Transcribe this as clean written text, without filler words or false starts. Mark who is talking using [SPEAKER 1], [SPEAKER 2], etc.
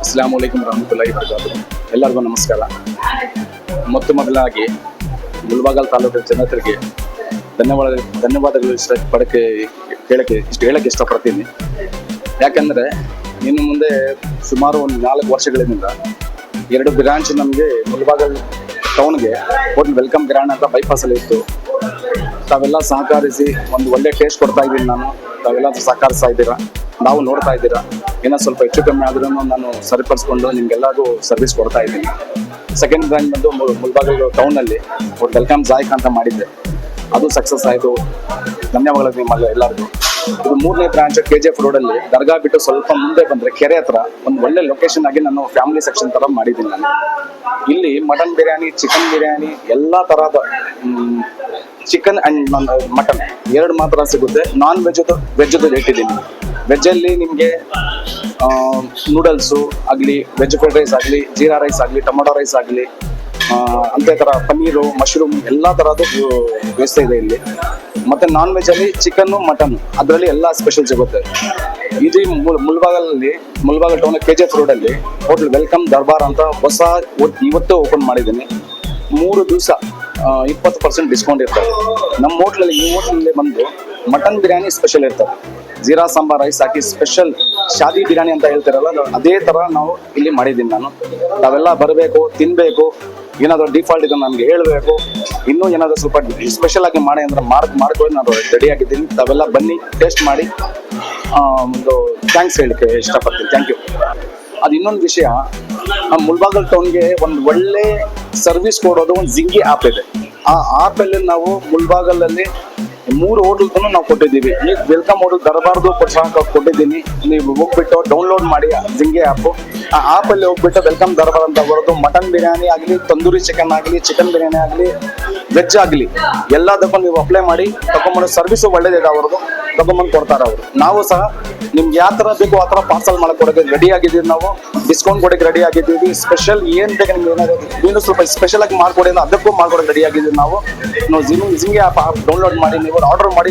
[SPEAKER 1] ಅಸ್ಸಲಾಮು ಅಲೈಕುಂ ರಹಮತುಲ್ಲಾಹಿ ವಬರಕಾತುಹು. ಎಲ್ಲರಿಗೂ ನಮಸ್ಕಾರ. ಮೊದಲಾಗಿ ಮುಳಬಾಗಿಲು ತಾಲೂಕಿನ ಜನತೆಗೆ ಧನ್ಯವಾದಗಳು ಹೇಳಕ್ಕೆ ಇಷ್ಟಪಡ್ತೀನಿ. ಯಾಕಂದರೆ ಇನ್ನು ಮುಂದೆ ಸುಮಾರು ಒಂದು 4 ವರ್ಷಗಳಿಂದ 2 ಬ್ರಾಂಚ್ ನಮಗೆ ಮುಳಬಾಗಿಲು ಟೌನ್ಗೆ ಹೋಟೆಲ್ ವೆಲ್ಕಮ್ ಗ್ರ್ಯಾಂಡ್ ಅಂತ ಬೈಪಾಸಲ್ಲಿ ಇತ್ತು. ತಾವೆಲ್ಲ ಸಹಕರಿಸಿ ಒಂದು ಒಳ್ಳೆ ಟೇಸ್ಟ್ ಕೊಡ್ತಾ ಇದ್ದೀನಿ. ತಾವೆಲ್ಲ ಸಹಕರಿಸ್ತಾ ಇದ್ದೀರಾ, ನಾವು ನೋಡ್ತಾ ಇದ್ದೀರಾ. ಏನೋ ಸ್ವಲ್ಪ ಹೆಚ್ಚು ಕಮ್ಮಿ ಆದ್ರೂ ನಾನು ಸರಿಪಡಿಸ್ಕೊಂಡು ನಿಮ್ಗೆಲ್ಲರಿಗೂ ಸರ್ವಿಸ್ ಕೊಡ್ತಾ ಇದ್ದೀನಿ. ಸೆಕೆಂಡ್ ಬ್ರಾಂಚ್ ಬಂದು ಮುಳಬಾಗಿಲು ಟೌನಲ್ಲಿ ವೆಲ್ಕಮ್ ಜಾಯ್ಕ್ ಅಂತ ಮಾಡಿದ್ದೆ, ಅದು ಸಕ್ಸಸ್ ಆಯಿತು. ಧನ್ಯವಾದಗಳು ನಿಮ್ಮಲ್ಲ ಎಲ್ಲರಿಗೂ. ಇದು 3ನೇ ಬ್ರಾಂಚ್ KGF ರೋಡಲ್ಲಿ ದರ್ಗಾ ಬಿಟ್ಟು ಸ್ವಲ್ಪ ಮುಂದೆ ಬಂದರೆ ಕೆರೆ ಹತ್ರ ಒಂದು ಒಳ್ಳೆ ಲೊಕೇಶನ್ ಆಗಿ ನಾನು ಫ್ಯಾಮಿಲಿ ಸೆಕ್ಷನ್ ಥರ ಮಾಡಿದ್ದೀನಿ. ನಾನು ಇಲ್ಲಿ ಮಟನ್ ಬಿರಿಯಾನಿ, ಚಿಕನ್ ಬಿರಿಯಾನಿ, ಎಲ್ಲ ಥರದ ಚಿಕನ್ ಆ್ಯಂಡ್ ಮಟನ್ 2 ಮಾತ್ರ ಸಿಗುತ್ತೆ. ನಾನ್ ವೆಜ್ಜದು ಇಟ್ಟಿದ್ದೀನಿ. ವೆಜ್ಜಲ್ಲಿ ನಿಮಗೆ ನೂಡಲ್ಸು ಆಗಲಿ, ವೆಜ್ ಫ್ರೈಡ್ ರೈಸ್ ಆಗಲಿ, ಜೀರಾ ರೈಸ್ ಆಗಲಿ, ಟೊಮೊಟೊ ರೈಸ್ ಆಗಲಿ, ಅಂತೆ ಥರ ಪನ್ನೀರು, ಮಶ್ರೂಮ್ ಎಲ್ಲ ಥರದ್ದು ವ್ಯವಸ್ಥೆ ಇದೆ ಇಲ್ಲಿ. ಮತ್ತು ನಾನ್ ವೆಜ್ಜಲ್ಲಿ ಚಿಕನ್ನು, ಮಟನ್ ಅದರಲ್ಲಿ ಎಲ್ಲ ಸ್ಪೆಷಲ್ ಸಿಗುತ್ತೆ. ಇದು ಮುಳಬಾಗಿಲು ಟೌನ್ KGF ರೋಡಲ್ಲಿ ಹೋಟೆಲ್ ವೆಲ್ಕಮ್ ದರ್ಬಾರ್ ಅಂತ ಹೊಸ ಇವತ್ತು ಓಪನ್ ಮಾಡಿದ್ದೀನಿ. 3 ದಿವಸ 20% ಡಿಸ್ಕೌಂಟ್ ಇರ್ತದೆ. ನಮ್ಮ ಹೋಟ್ಲಲ್ಲಿ, ಈ ಹೋಟ್ಲಲ್ಲಿ ಬಂದು ಮಟನ್ ಬಿರಿಯಾನಿ ಸ್ಪೆಷಲ್ ಇರ್ತದೆ. ಜೀರಾ ಸಾಂಬಾರ್ ರೈಸ್ ಹಾಕಿ ಸ್ಪೆಷಲ್ ಶಾದಿ ಬಿರಿಯಾನಿ ಅಂತ ಹೇಳ್ತಾರಲ್ಲ, ಅದೇ ಥರ ನಾವು ಇಲ್ಲಿ ಮಾಡಿದ್ದೀನಿ. ತಾವೆಲ್ಲ ಬರಬೇಕು, ತಿನ್ನಬೇಕು. ಏನಾದರೂ ಡಿಫಾಲ್ಟ್ ಇದೆ ನನಗೆ ಹೇಳಬೇಕು. ಇನ್ನೂ ಏನಾದರೂ ಸ್ವಲ್ಪ ಸ್ಪೆಷಲ್ ಆಗಿ ಮಾಡಿ ಅಂದರೆ ಮಾಡ್ಕೊಂಡು ನಾನು ರೆಡಿ ಆಗಿದ್ದೀನಿ. ತಾವೆಲ್ಲ ಬನ್ನಿ, ಟೇಸ್ಟ್ ಮಾಡಿ ಒಂದು ಥ್ಯಾಂಕ್ಸ್ ಹೇಳಲಿಕ್ಕೆ ಇಷ್ಟಪಡ್ತೀನಿ. Thank you. ಅದು ಇನ್ನೊಂದು ವಿಷಯ, ನಮ್ಮ ಮುಳಬಾಗಿಲು ಟೌನ್ಗೆ ಒಂದು ಒಳ್ಳೆ ಸರ್ವಿಸ್ ಕೊಡೋದು ಒಂದು ಜಿಂಗಿ ಆ್ಯಪ್ ಇದೆ. ಆ ಆ್ಯಪಲ್ಲಿ ನಾವು ಮುಳಬಾಗಿಲಲ್ಲಿ 3 ಹೋಟೆಲ್ ನಾವು ಕೊಟ್ಟಿದ್ದೀವಿ. ಈಗ ವೆಲ್ಕಮ್ ಹೋಟೆಲ್ ದರ್ಬಾರ್ದು ಕೊಟ್ಟಿದ್ದೀನಿ. ನೀವು ಹೋಗ್ಬಿಟ್ಟು ಡೌನ್ಲೋಡ್ ಮಾಡಿ ಜಿಂಗಿ ಆ್ಯಪು. ಆ ಆ್ಯಪಲ್ಲಿ ಹೋಗ್ಬಿಟ್ಟು ವೆಲ್ಕಮ್ ದರ್ಬಾರ್ ಅಂತ ಬರೋದು ಮಟನ್ ಬಿರಿಯಾನಿ ಆಗಲಿ, ತಂದೂರಿ ಚಿಕನ್ ಆಗಲಿ, ಚಿಕನ್ ಬಿರಿಯಾನಿ ಆಗಲಿ, ವೆಜ್ ಆಗಲಿ ಎಲ್ಲದಕ್ಕೂ ನೀವು ಅಪ್ಲೈ ಮಾಡಿ ತಗೊಂಬಂದು ಸರ್ವಿಸು ಒಳ್ಳೇದಿದೆ. ಅವ್ರದ್ದು ತಗೊಂಬಂದು ಕೊಡ್ತಾರೆ ಅವರು. ನಾವು ಸಹ ನಿಮ್ಗೆ ಯಾವ ಥರ ಬೇಕು ಆ ಥರ ಪಾರ್ಸಲ್ ಕೊಡೋಕ್ಕೆ ರೆಡಿ ಆಗಿದ್ದೀವಿ. ನಾವು ಡಿಸ್ಕೌಂಟ್ ಕೊಡೋಕ್ಕೆ ರೆಡಿ ಆಗಿದ್ದೀವಿ. ಸ್ಪೆಷಲ್ ಏನು ಬೇಕು ನಿಮ್ಗೆ ಏನಾದರೂ ಇನ್ನೂ ಸ್ವಲ್ಪ ಸ್ಪೆಷಲ್ ಆಗಿ ಮಾಡ್ಕೊಡಿ, ಅದಕ್ಕೂ ಮಾಡ್ಕೊಡೋಕೆ ರೆಡಿ ಆಗಿದ್ದೀವಿ. ನಾವು ಜಿಂಗಿ ಆ್ಯಪ್ ಡೌನ್ಲೋಡ್ ಮಾಡಿ ನೀವು ಆರ್ಡರ್ ಮಾಡಿ